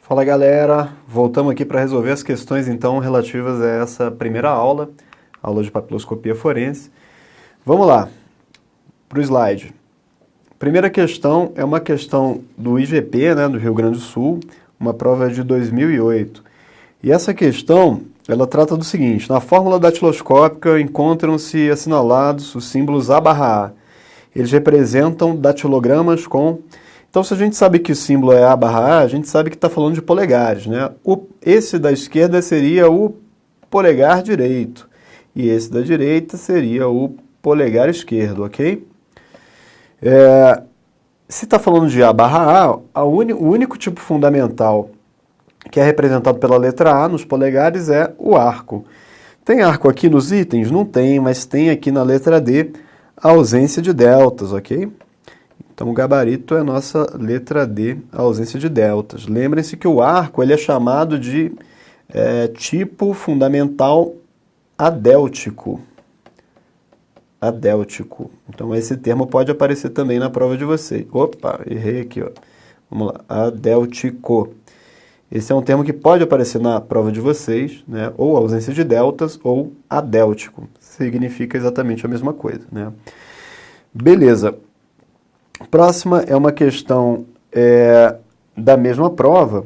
Fala galera, voltamos aqui para resolver as questões então relativas a essa primeira aula de papiloscopia forense. Vamos lá, para o slide. Primeira questão é uma questão do IGP, né, do Rio Grande do Sul, uma prova de 2008. E essa questão, ela trata do seguinte: na fórmula datiloscópica encontram-se assinalados os símbolos A/A. Eles representam datilogramas com... Então, se a gente sabe que o símbolo é A/A, a gente sabe que está falando de polegares, né? Esse da esquerda seria o polegar direito, e esse da direita seria o polegar esquerdo, ok? Se está falando de A/A, o único tipo fundamental que é representado pela letra A nos polegares é o arco. Tem arco aqui nos itens? Não tem, mas tem aqui na letra D a ausência de deltas, ok? Então, o gabarito é a nossa letra D, a ausência de deltas. Lembrem-se que o arco ele é chamado de tipo fundamental adéltico. Adéltico. Então, esse termo pode aparecer também na prova de vocês. Opa, errei aqui, ó. Vamos lá, adéltico. Esse é um termo que pode aparecer na prova de vocês, né? Ou ausência de deltas ou adéltico. Significa exatamente a mesma coisa, né? Beleza. Próxima é uma questão da mesma prova,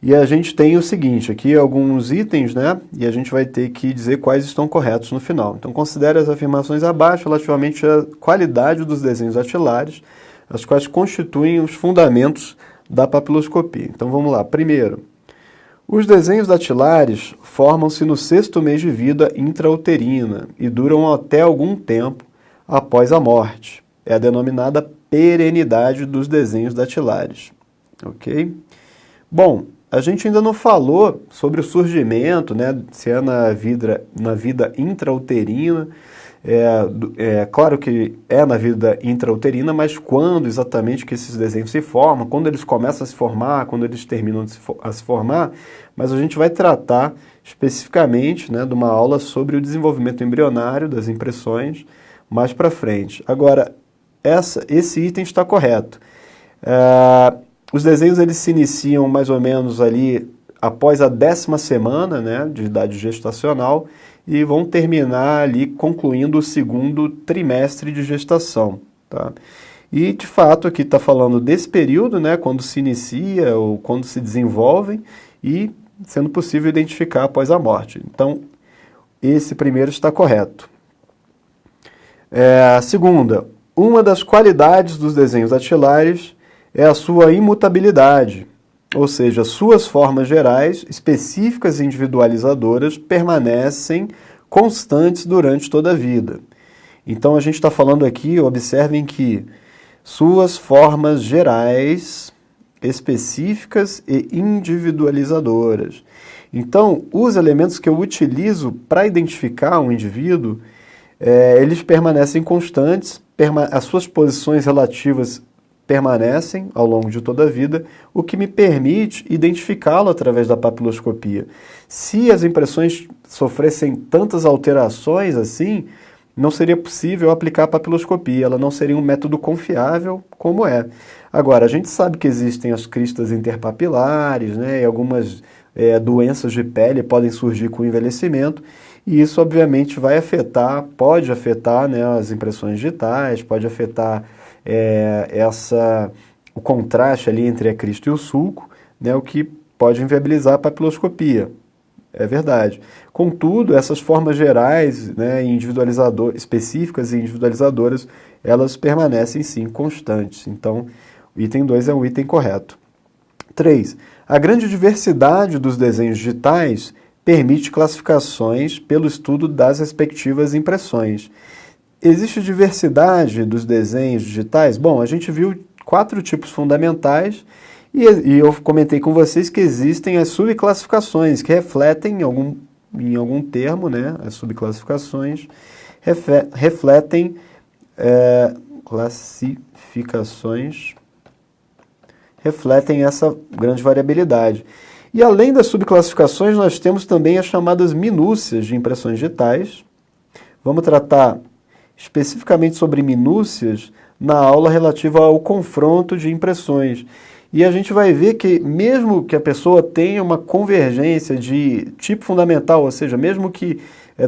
e a gente tem o seguinte, aqui alguns itens, né? E a gente vai ter que dizer quais estão corretos no final. Então, considere as afirmações abaixo relativamente à qualidade dos desenhos datilares, as quais constituem os fundamentos da papiloscopia. Então, vamos lá. Primeiro, os desenhos datilares formam-se no 6º mês de vida intrauterina e duram até algum tempo após a morte. É a denominada perenidade dos desenhos datilares, ok? Bom, a gente ainda não falou sobre o surgimento, né, se é na vida intrauterina. Claro que é na vida intrauterina, mas quando exatamente que esses desenhos se formam, quando eles começam a se formar, quando eles terminam a se formar, mas a gente vai tratar especificamente, né, de uma aula sobre o desenvolvimento embrionário das impressões mais para frente. Agora, esse item está correto. Os desenhos eles se iniciam mais ou menos ali após a 10ª semana, né, de idade gestacional e vão terminar ali concluindo o 2º trimestre de gestação. Tá? E, de fato, aqui está falando desse período, né, quando se inicia ou quando se desenvolvem e sendo possível identificar após a morte. Então, esse primeiro está correto. A segunda, uma das qualidades dos desenhos datilares é a sua imutabilidade, ou seja, suas formas gerais, específicas e individualizadoras, permanecem constantes durante toda a vida. Então, a gente está falando aqui, observem que suas formas gerais, específicas e individualizadoras. Então, os elementos que eu utilizo para identificar um indivíduo, eles permanecem constantes, as suas posições relativas permanecem ao longo de toda a vida, o que me permite identificá-lo através da papiloscopia. Se as impressões sofressem tantas alterações assim, não seria possível aplicar a papiloscopia, ela não seria um método confiável como é. Agora, a gente sabe que existem as cristas interpapilares, né, e algumas doenças de pele podem surgir com o envelhecimento, e isso obviamente pode afetar, né, as impressões digitais, pode afetar o contraste ali entre a crista e o sulco, né, o que pode inviabilizar a papiloscopia. É verdade. Contudo, essas formas gerais, né, específicas e individualizadoras, elas permanecem sim constantes. Então, o item 2 é o item correto. 3. A grande diversidade dos desenhos digitais permite classificações pelo estudo das respectivas impressões. Existe diversidade dos desenhos digitais? Bom, a gente viu 4 tipos fundamentais e eu comentei com vocês que existem as subclassificações que refletem em algum termo, né? As subclassificações refletem classificações, refletem essa grande variabilidade. E além das subclassificações, nós temos também as chamadas minúcias de impressões digitais. Vamos tratar especificamente sobre minúcias na aula relativa ao confronto de impressões. E a gente vai ver que mesmo que a pessoa tenha uma convergência de tipo fundamental, ou seja, mesmo que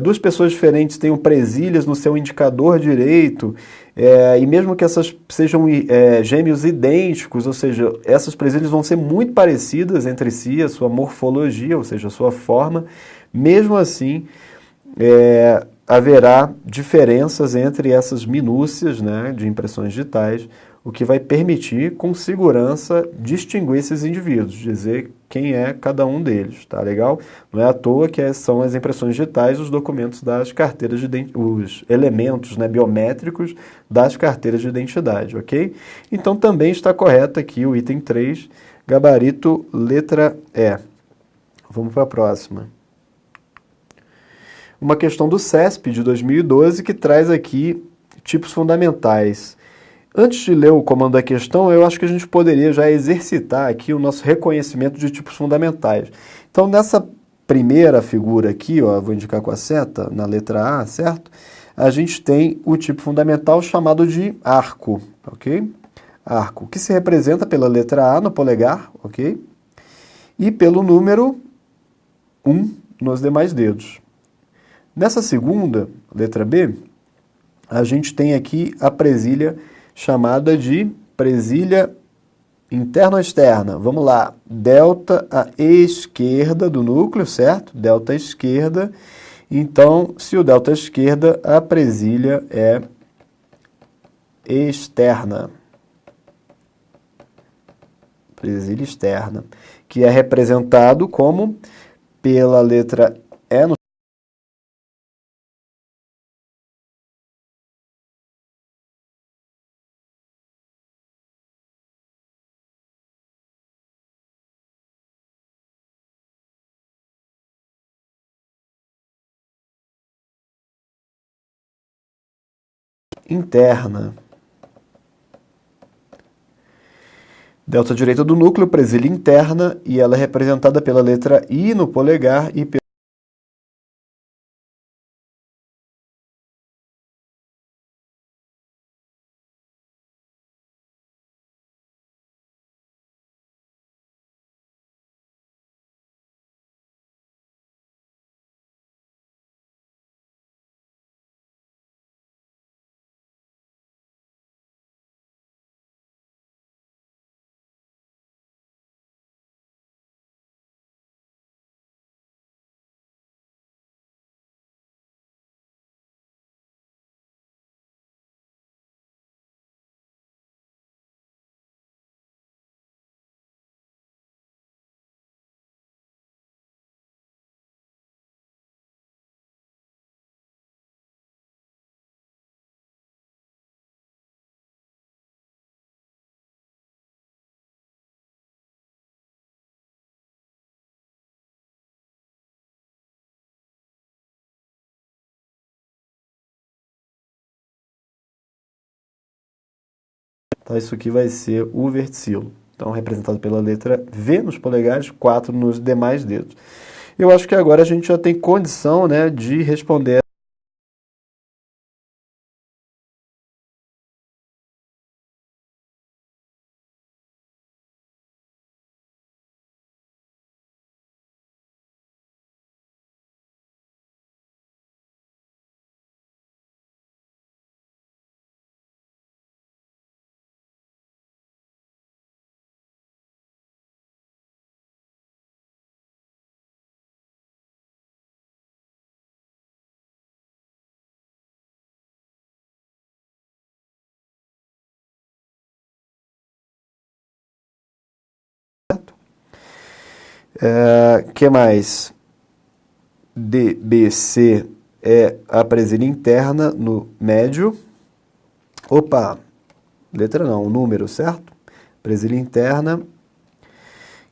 duas pessoas diferentes tenham presilhas no seu indicador direito, e mesmo que essas sejam gêmeos idênticos, ou seja, essas presilhas vão ser muito parecidas entre si, a sua morfologia, ou seja, a sua forma, mesmo assim, haverá diferenças entre essas minúcias, né, de impressões digitais, o que vai permitir, com segurança, distinguir esses indivíduos, dizer quem é cada um deles, tá legal? Não é à toa que são as impressões digitais os documentos das carteiras de os elementos, né, biométricos das carteiras de identidade, ok? Então também está correto aqui o item 3, gabarito letra E. Vamos para a próxima. Uma questão do CESP de 2012 que traz aqui tipos fundamentais. Antes de ler o comando da questão, eu acho que a gente poderia já exercitar aqui o nosso reconhecimento de tipos fundamentais. Então, nessa primeira figura aqui, ó, vou indicar com a seta, na letra A, certo? A gente tem o tipo fundamental chamado de arco, ok? Arco, que se representa pela letra A no polegar, ok? E pelo número 1 nos demais dedos. Nessa segunda, letra B, a gente tem aqui a presilha chamada de presilha interno-externa. Vamos lá, delta à esquerda do núcleo, certo? Delta à esquerda. Então, se o delta à esquerda, a presilha é externa. Presilha externa, que é representado como pela letra E no interna. Delta direita do núcleo, presilha interna, e ela é representada pela letra I no polegar e pela Tá, isso aqui vai ser o verticilo. Então, representado pela letra V nos polegares, 4 nos demais dedos. Eu acho que agora a gente já tem condição, né, de responder. Que mais? DBC é a presilha interna no médio. Opa, letra não, o número, certo? Presilha interna.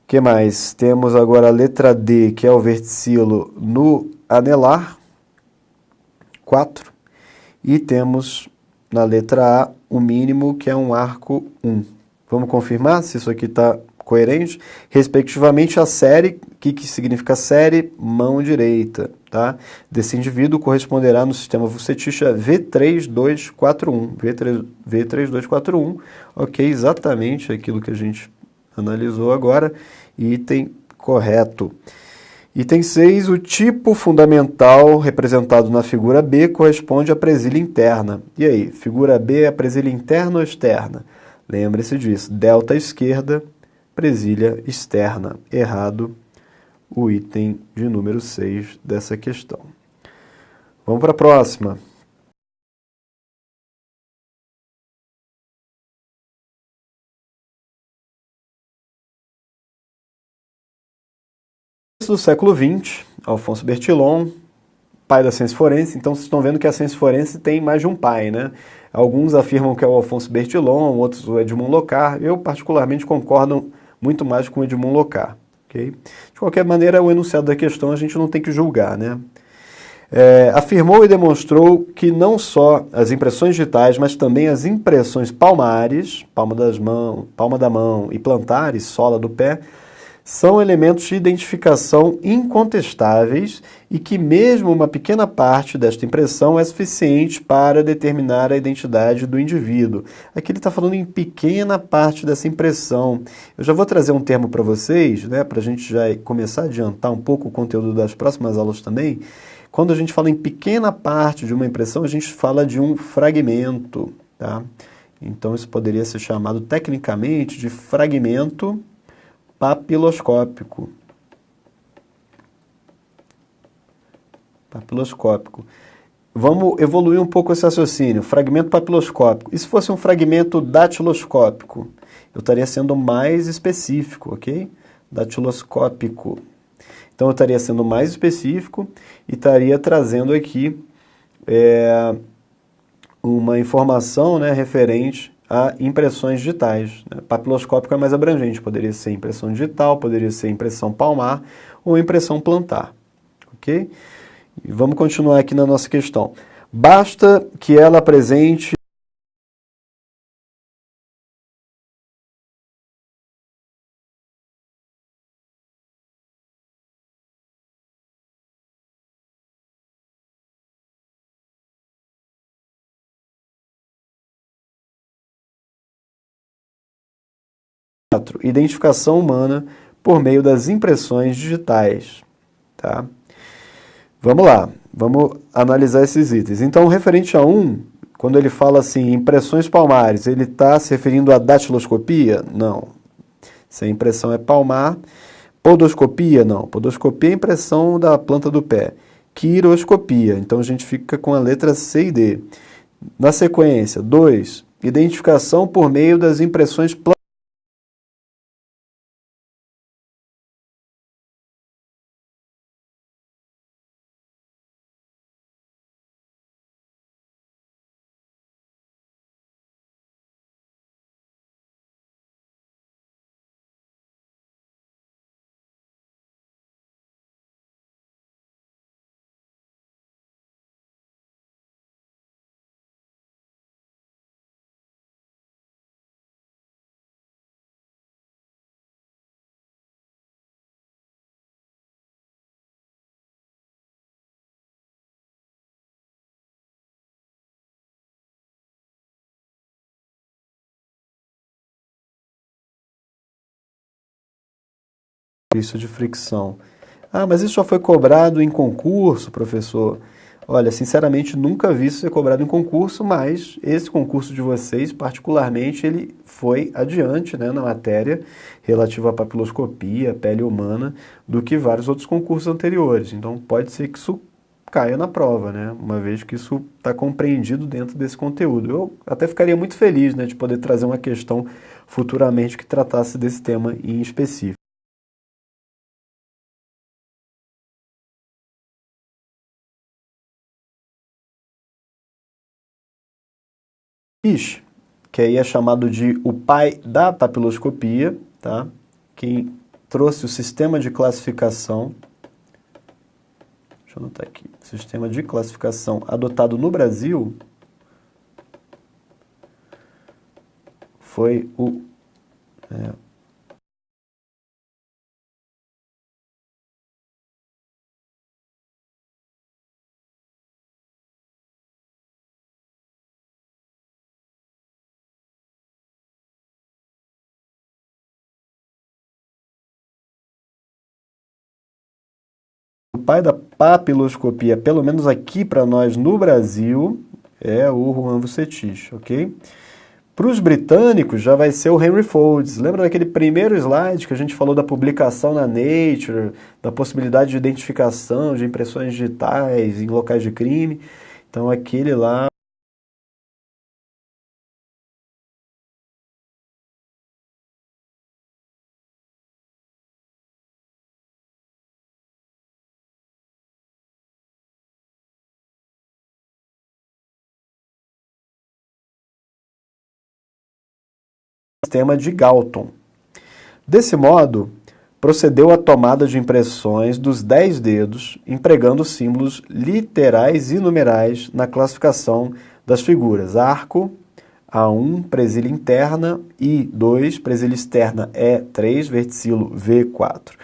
Que mais? Temos agora a letra D, que é o verticilo no anelar. 4. E temos na letra A o mínimo, que é um arco 1. Vamos confirmar se isso aqui está coerente? Respectivamente, a série, o que significa série? Mão direita, tá? Desse indivíduo corresponderá no sistema Vucetich V3241. V3241, ok, exatamente aquilo que a gente Analisou agora, item correto. Item 6, o tipo fundamental representado na figura B corresponde à presilha interna. E aí, figura B é a presilha interna ou externa? Lembre-se disso, delta esquerda, presilha externa. Errado o item de número 6 dessa questão. Vamos para a próxima. Do século XX, Alfonso Bertillon, pai da ciência forense. Então vocês estão vendo que a ciência forense tem mais de um pai, né? Alguns afirmam que é o Alfonso Bertillon, outros o Edmond Locard. Eu particularmente concordo muito mais com o Edmond Locard. Okay? De qualquer maneira, o enunciado da questão a gente não tem que julgar, né? Afirmou e demonstrou que não só as impressões digitais, mas também as impressões palmares, palma da mão e plantares, sola do pé, são elementos de identificação incontestáveis e que mesmo uma pequena parte desta impressão é suficiente para determinar a identidade do indivíduo. Aqui ele está falando em pequena parte dessa impressão. Eu já vou trazer um termo para vocês, né, para a gente já começar a adiantar um pouco o conteúdo das próximas aulas também. Quando a gente fala em pequena parte de uma impressão, a gente fala de um fragmento, tá? Então isso poderia ser chamado tecnicamente de fragmento papiloscópico. Papiloscópico. Vamos evoluir um pouco esse raciocínio. Fragmento papiloscópico. E se fosse um fragmento datiloscópico? Eu estaria sendo mais específico, ok? Datiloscópico. Então eu estaria sendo mais específico e estaria trazendo aqui uma informação, né, referente a impressões digitais. Papiloscópico é mais abrangente, poderia ser impressão digital, poderia ser impressão palmar ou impressão plantar. Ok? E vamos continuar aqui na nossa questão. Basta que ela apresente identificação humana por meio das impressões digitais. Tá? Vamos lá, vamos analisar esses itens. Então, referente a 1, quando ele fala assim, impressões palmares, ele está se referindo à datiloscopia? Não. Se a impressão é palmar. Podoscopia? Não. Podoscopia é a impressão da planta do pé. Quiroscopia. Então, a gente fica com a letra C e D. Na sequência, 2, identificação por meio das impressões plantares. Isso de fricção. Ah, mas isso só foi cobrado em concurso, professor? Olha, sinceramente, nunca vi isso ser cobrado em concurso, mas esse concurso de vocês, particularmente, ele foi adiante, né, na matéria relativa à papiloscopia, pele humana, do que vários outros concursos anteriores. Então, pode ser que isso caia na prova, né, uma vez que isso está compreendido dentro desse conteúdo. Eu até ficaria muito feliz, né, de poder trazer uma questão futuramente que tratasse desse tema em específico. Fish, que aí é chamado de o pai da papiloscopia, tá? Quem trouxe o sistema de classificação, deixa eu anotar aqui, sistema de classificação adotado no Brasil foi o pai da papiloscopia, pelo menos aqui para nós no Brasil, é o Juan Vucetich, ok? Para os britânicos já vai ser o Henry Folds. Lembra daquele primeiro slide que a gente falou da publicação na Nature, da possibilidade de identificação de impressões digitais em locais de crime? Então aquele lá. Sistema de Galton. Desse modo, procedeu à tomada de impressões dos 10 dedos, empregando símbolos literais e numerais na classificação das figuras. Arco, A1, presilha interna, I2, presilha externa, E3, verticilo, V4.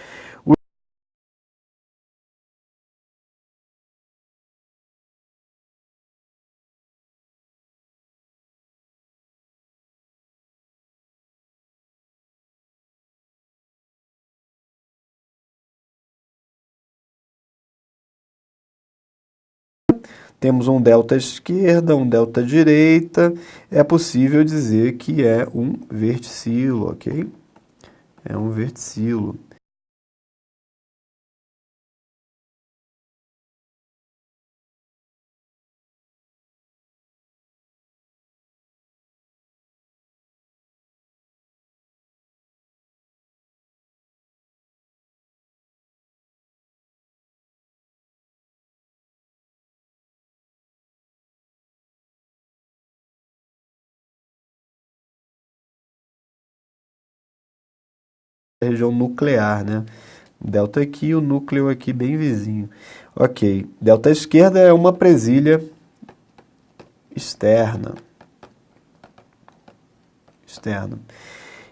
Temos um delta esquerda, um delta direita. É possível dizer que é um verticilo, ok? É um verticilo. Região nuclear, né? Delta aqui, o núcleo aqui bem vizinho. Ok, delta esquerda é uma presilha externa. Externa.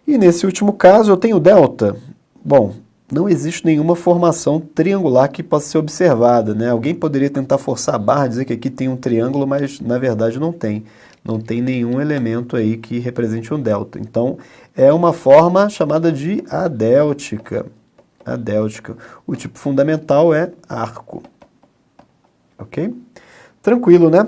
E nesse último caso eu tenho delta. Bom, não existe nenhuma formação triangular que possa ser observada, né? Alguém poderia tentar forçar a barra, dizer que aqui tem um triângulo, mas na verdade não tem. Não tem nenhum elemento aí que represente um delta. Então, é uma forma chamada de adéltica. Adéltica. O tipo fundamental é arco. Ok? Tranquilo, né?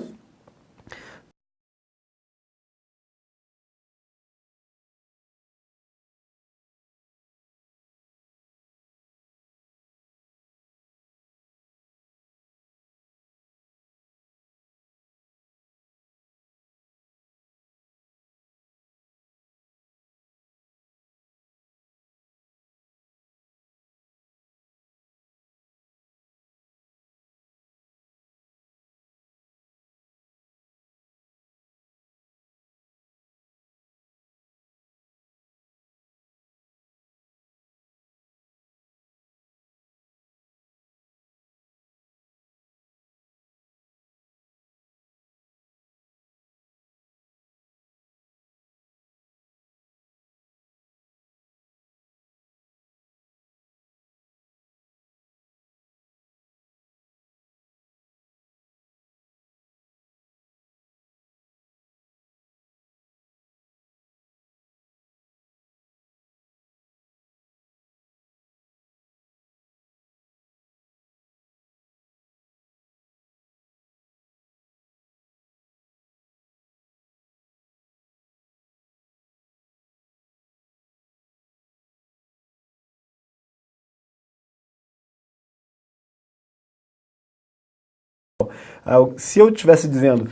Se eu estivesse dizendo,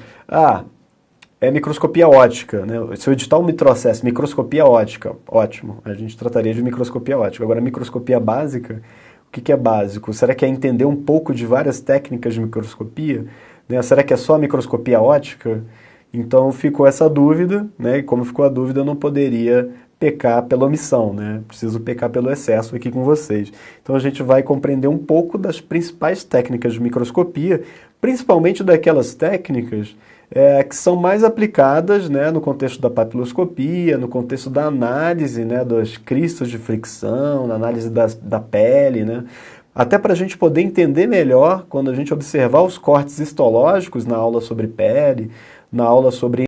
é microscopia ótica, né? Se eu editar um microcesso, microscopia ótica, ótimo, a gente trataria de microscopia ótica. Agora, microscopia básica, o que é básico? Será que é entender um pouco de várias técnicas de microscopia? Né? Será que é só microscopia ótica? Então ficou essa dúvida, né? E como ficou a dúvida, eu não poderia pecar pela omissão, né? Preciso pecar pelo excesso aqui com vocês. Então a gente vai compreender um pouco das principais técnicas de microscopia, principalmente daquelas técnicas que são mais aplicadas, né, no contexto da papiloscopia, no contexto da análise, né, dos cristos de fricção, na análise da pele, né? Até para a gente poder entender melhor quando a gente observar os cortes histológicos na aula sobre pele, na aula sobre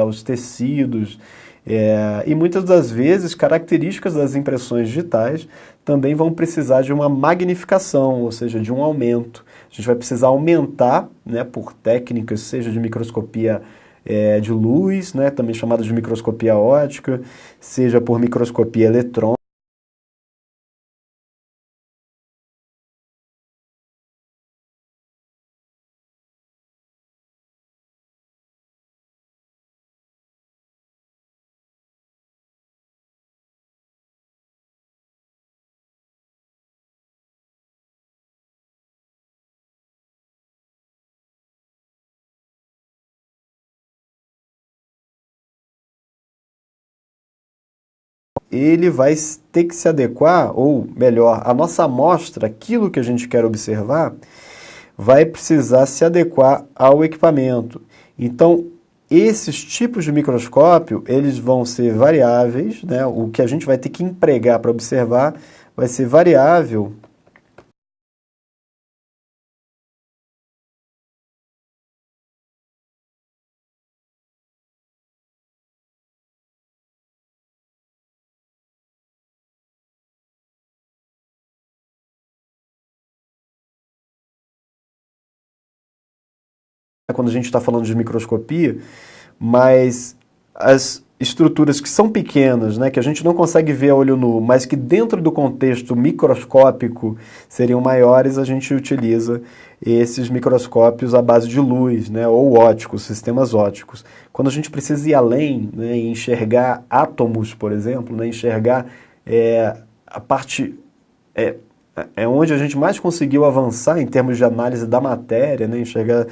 os tecidos, e muitas das vezes características das impressões digitais também vão precisar de uma magnificação, ou seja, de um aumento. A gente vai precisar aumentar, né, por técnicas, seja de microscopia de luz, né, também chamada de microscopia óptica, seja por microscopia eletrônica. Ele vai ter que se adequar, ou melhor, a nossa amostra, aquilo que a gente quer observar, vai precisar se adequar ao equipamento. Então, esses tipos de microscópio, eles vão ser variáveis, né? O que a gente vai ter que empregar para observar vai ser variável. Quando a gente está falando de microscopia, mas as estruturas que são pequenas, né, que a gente não consegue ver a olho nu, mas que dentro do contexto microscópico seriam maiores, a gente utiliza esses microscópios à base de luz, né, ou óticos, sistemas óticos. Quando a gente precisa ir além, né, e enxergar átomos, por exemplo, né, enxergar a parte... É onde a gente mais conseguiu avançar em termos de análise da matéria, né, enxergar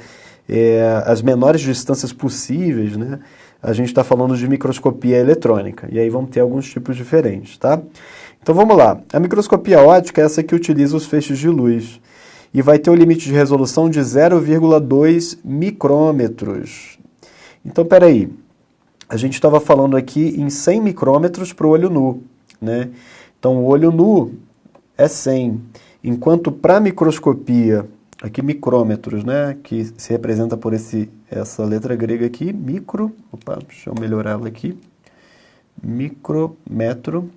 as menores distâncias possíveis, né? A gente está falando de microscopia eletrônica, e aí vamos ter alguns tipos diferentes, tá? Então vamos lá. A microscopia óptica é essa que utiliza os feixes de luz, e vai ter o limite de resolução de 0,2 micrômetros. Então, peraí, a gente estava falando aqui em 100 micrômetros para o olho nu, né? Então, o olho nu é 100, enquanto para a microscopia, aqui micrômetros, né, que se representa por essa letra grega aqui, micro, opa, deixa eu melhorar ela aqui, micrômetro,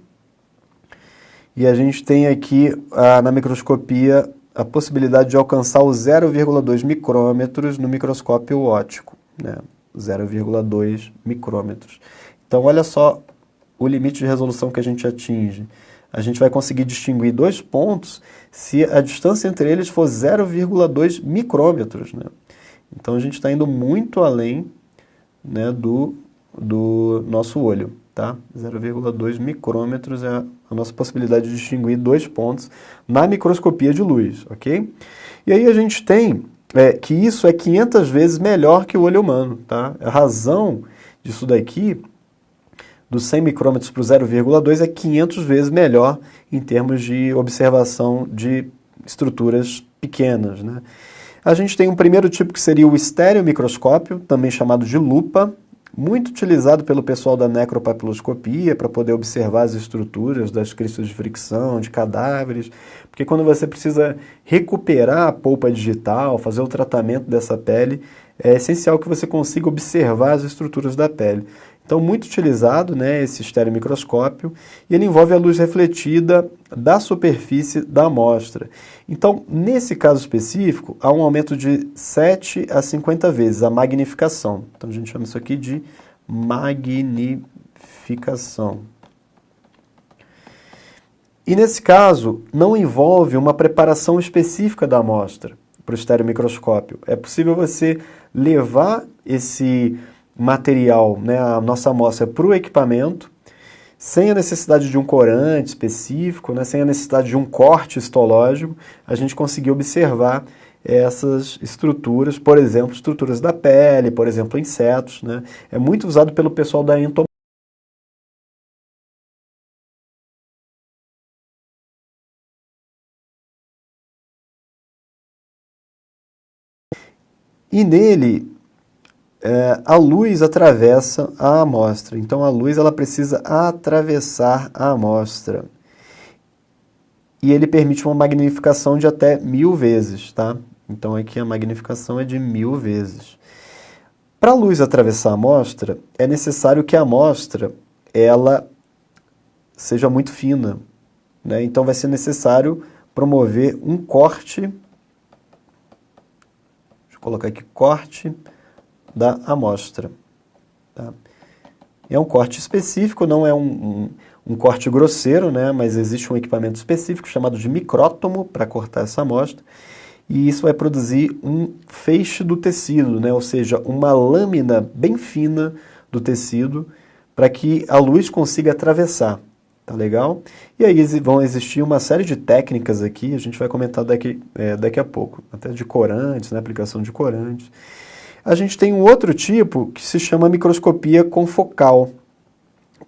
e a gente tem aqui na microscopia a possibilidade de alcançar os 0,2 micrômetros no microscópio óptico, né, 0,2 micrômetros. Então, olha só o limite de resolução que a gente atinge. A gente vai conseguir distinguir dois pontos se a distância entre eles for 0,2 micrômetros, né? Então, a gente está indo muito além, né, do nosso olho, tá? 0,2 micrômetros é a nossa possibilidade de distinguir dois pontos na microscopia de luz, ok? E aí a gente tem que isso é 500 vezes melhor que o olho humano, tá? A razão disso daqui, dos 100 micrômetros para o 0,2 é 500 vezes melhor em termos de observação de estruturas pequenas, né? A gente tem um primeiro tipo que seria o estereomicroscópio, também chamado de lupa, muito utilizado pelo pessoal da necropapiloscopia para poder observar as estruturas das cristas de fricção, de cadáveres, porque quando você precisa recuperar a polpa digital, fazer o tratamento dessa pele, é essencial que você consiga observar as estruturas da pele. Então, muito utilizado, né, esse estereomicroscópio, e ele envolve a luz refletida da superfície da amostra. Então, nesse caso específico, há um aumento de 7 a 50 vezes a magnificação. Então, a gente chama isso aqui de magnificação. E nesse caso, não envolve uma preparação específica da amostra para o estereomicroscópio. É possível você levar esse material, né, a nossa amostra, para o equipamento, sem a necessidade de um corante específico, né, sem a necessidade de um corte histológico, a gente conseguir observar essas estruturas, por exemplo, estruturas da pele, por exemplo, insetos, né? É muito usado pelo pessoal da entomologia. E nele, a luz atravessa a amostra. Então, a luz ela precisa atravessar a amostra. E ele permite uma magnificação de até 1000 vezes, tá? Então, aqui a magnificação é de 1000 vezes. Para a luz atravessar a amostra, é necessário que a amostra ela seja muito fina, né? Então vai ser necessário promover um corte, deixa eu colocar aqui, corte da amostra. Tá? É um corte específico, não é um corte grosseiro, né? Mas existe um equipamento específico chamado de micrótomo para cortar essa amostra. E isso vai produzir um feixe do tecido, né? Ou seja, uma lâmina bem fina do tecido para que a luz consiga atravessar. Tá legal? E aí vão existir uma série de técnicas aqui, a gente vai comentar daqui a pouco, até de corantes, né? Aplicação de corantes. A gente tem um outro tipo que se chama microscopia confocal,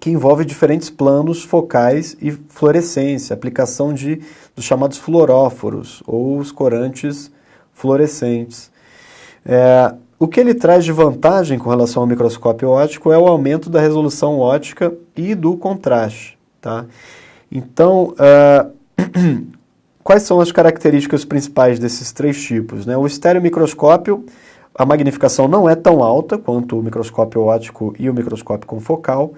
que envolve diferentes planos focais e fluorescência, aplicação dos chamados fluoróforos, ou os corantes fluorescentes. O que ele traz de vantagem com relação ao microscópio óptico é o aumento da resolução óptica e do contraste. Tá? Então, quais são as características principais desses três tipos? Né? O estereomicroscópio, a magnificação não é tão alta quanto o microscópio óptico e o microscópio confocal,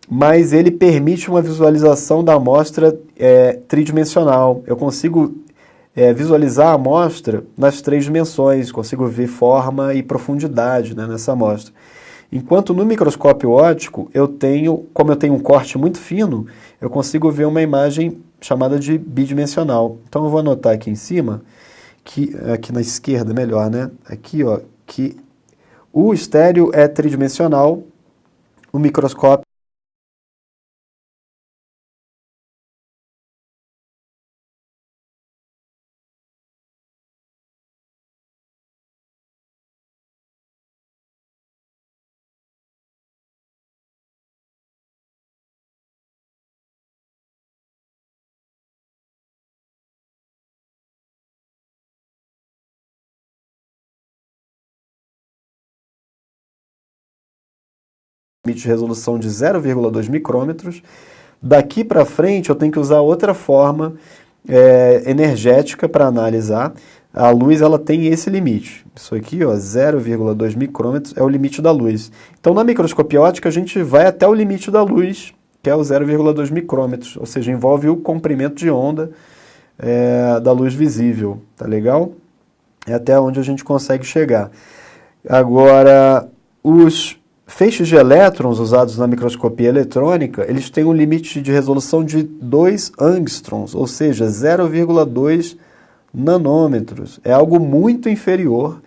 mas ele permite uma visualização da amostra tridimensional. Eu consigo visualizar a amostra nas três dimensões, consigo ver forma e profundidade, né, nessa amostra. Enquanto no microscópio óptico, como eu tenho um corte muito fino, eu consigo ver uma imagem chamada de bidimensional. Então eu vou anotar aqui em cima, aqui na esquerda, melhor, né? Aqui, ó, que o estéreo é tridimensional, o microscópio limite de resolução de 0,2 micrômetros. Daqui para frente eu tenho que usar outra forma energética para analisar. A luz ela tem esse limite. Isso aqui, ó, 0,2 micrômetros é o limite da luz. Então na microscopia óptica a gente vai até o limite da luz, que é o 0,2 micrômetros, ou seja, envolve o comprimento de onda da luz visível. Tá legal? É até onde a gente consegue chegar. Agora, os feixes de elétrons usados na microscopia eletrônica, eles têm um limite de resolução de 2 angstroms, ou seja, 0,2 nanômetros. É algo muito inferior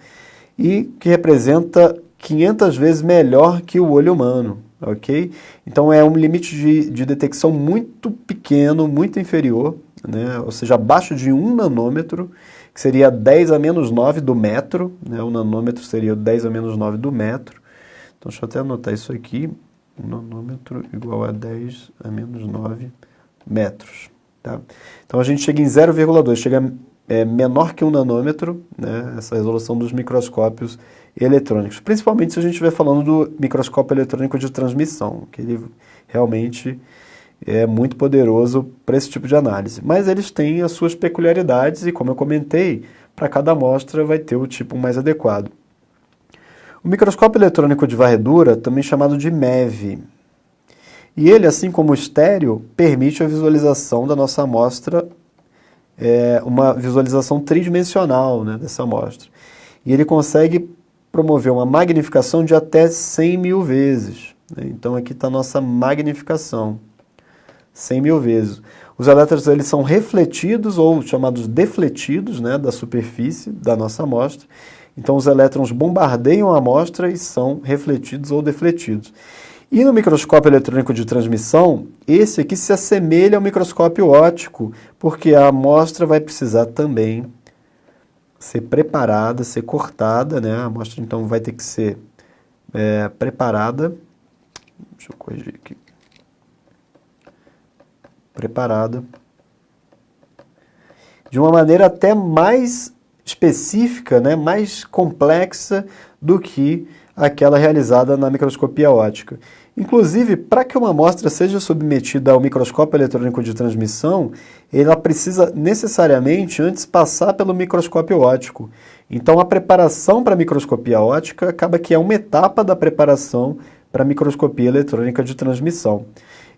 e que representa 500 vezes melhor que o olho humano, ok? Então é um limite de detecção muito pequeno, muito inferior, né? Ou seja, abaixo de 1 nanômetro, que seria 10 a menos 9 do metro, né? O nanômetro seria 10 a menos 9 do metro. Então, deixa eu até anotar isso aqui, um nanômetro igual a 10 a menos 9 metros. Tá? Então, a gente chega em 0,2, chega menor que um nanômetro, né, essa resolução dos microscópios eletrônicos. Principalmente se a gente estiver falando do microscópio eletrônico de transmissão, que ele realmente é muito poderoso para esse tipo de análise. Mas eles têm as suas peculiaridades e, como eu comentei, para cada amostra vai ter o tipo mais adequado. O microscópio eletrônico de varredura, também chamado de MEV, e ele, assim como o estéreo, permite a visualização da nossa amostra, uma visualização tridimensional, né, dessa amostra. E ele consegue promover uma magnificação de até 100 mil vezes. Né? Então aqui está a nossa magnificação, 100 mil vezes. Os elétrons eles são refletidos ou chamados defletidos, né, da superfície da nossa amostra. Então, os elétrons bombardeiam a amostra e são refletidos ou defletidos. E no microscópio eletrônico de transmissão, esse aqui se assemelha ao microscópio óptico, porque a amostra vai precisar também ser preparada, ser cortada, né? A amostra, então, vai ter que ser preparada. Deixa eu corrigir aqui. Preparada. De uma maneira até mais específica, né, mais complexa do que àquela realizada na microscopia óptica. Inclusive, para que uma amostra seja submetida ao microscópio eletrônico de transmissão, ela precisa necessariamente antes passar pelo microscópio óptico. Então, a preparação para a microscopia óptica acaba que é uma etapa da preparação para a microscopia eletrônica de transmissão.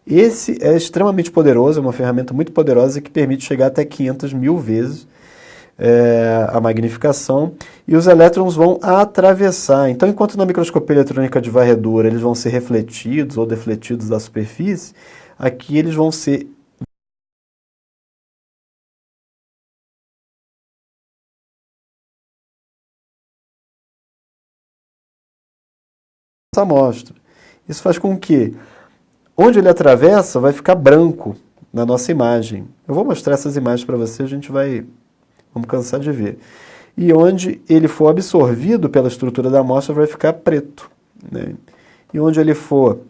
Esse é extremamente poderoso, é uma ferramenta muito poderosa que permite chegar até 500 mil vezes a magnificação, e os elétrons vão atravessar. Então, enquanto na microscopia eletrônica de varredura eles vão ser refletidos ou defletidos da superfície, aqui eles vão ser essa amostra. Isso faz com que, onde ele atravessa, vai ficar branco na nossa imagem. Eu vou mostrar essas imagens para você, vamos cansar de ver. E onde ele for absorvido pela estrutura da amostra vai ficar preto, né? E onde ele for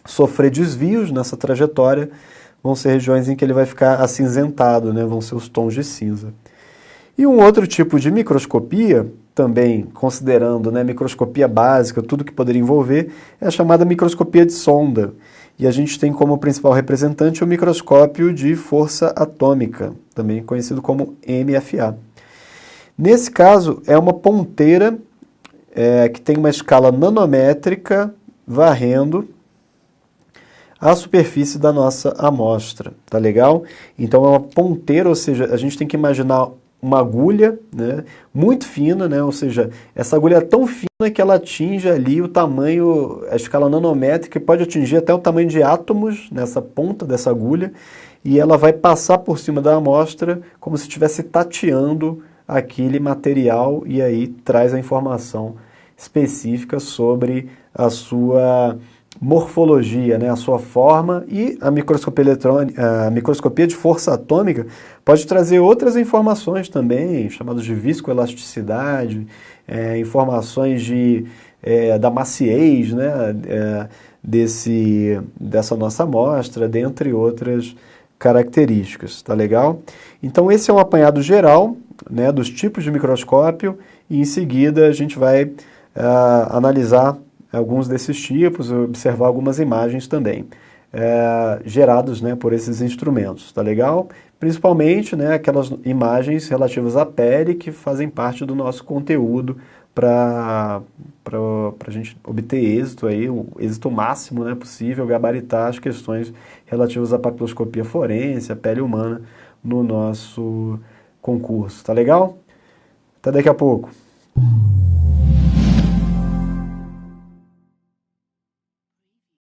sofrer desvios nessa trajetória, vão ser regiões em que ele vai ficar acinzentado, né? Vão ser os tons de cinza. E um outro tipo de microscopia, também considerando, né, microscopia básica, tudo que poderia envolver, é a chamada microscopia de sonda. E a gente tem como principal representante o microscópio de força atômica, também conhecido como MFA. Nesse caso, é uma ponteira que tem uma escala nanométrica varrendo a superfície da nossa amostra, tá legal? Então é uma ponteira, ou seja, a gente tem que imaginar uma agulha, né, muito fina, né, ou seja, essa agulha é tão fina que ela atinge ali o tamanho, a escala nanométrica, pode atingir até o tamanho de átomos nessa ponta dessa agulha, e ela vai passar por cima da amostra como se estivesse tateando aquele material, e aí traz a informação específica sobre a sua morfologia, né, a sua forma, e a microscopia eletrônica, a microscopia de força atômica pode trazer outras informações também, chamadas de viscoelasticidade, informações da maciez, né, dessa nossa amostra, dentre outras características, tá legal? Então esse é um apanhado geral, né, dos tipos de microscópio, e em seguida a gente vai analisar alguns desses tipos, observar algumas imagens também, gerados, né, por esses instrumentos, tá legal? Principalmente, né, aquelas imagens relativas à pele que fazem parte do nosso conteúdo para a gente obter êxito aí, o êxito máximo, né, possível, gabaritar as questões relativas à papiloscopia forense, à pele humana no nosso concurso, tá legal? Até daqui a pouco.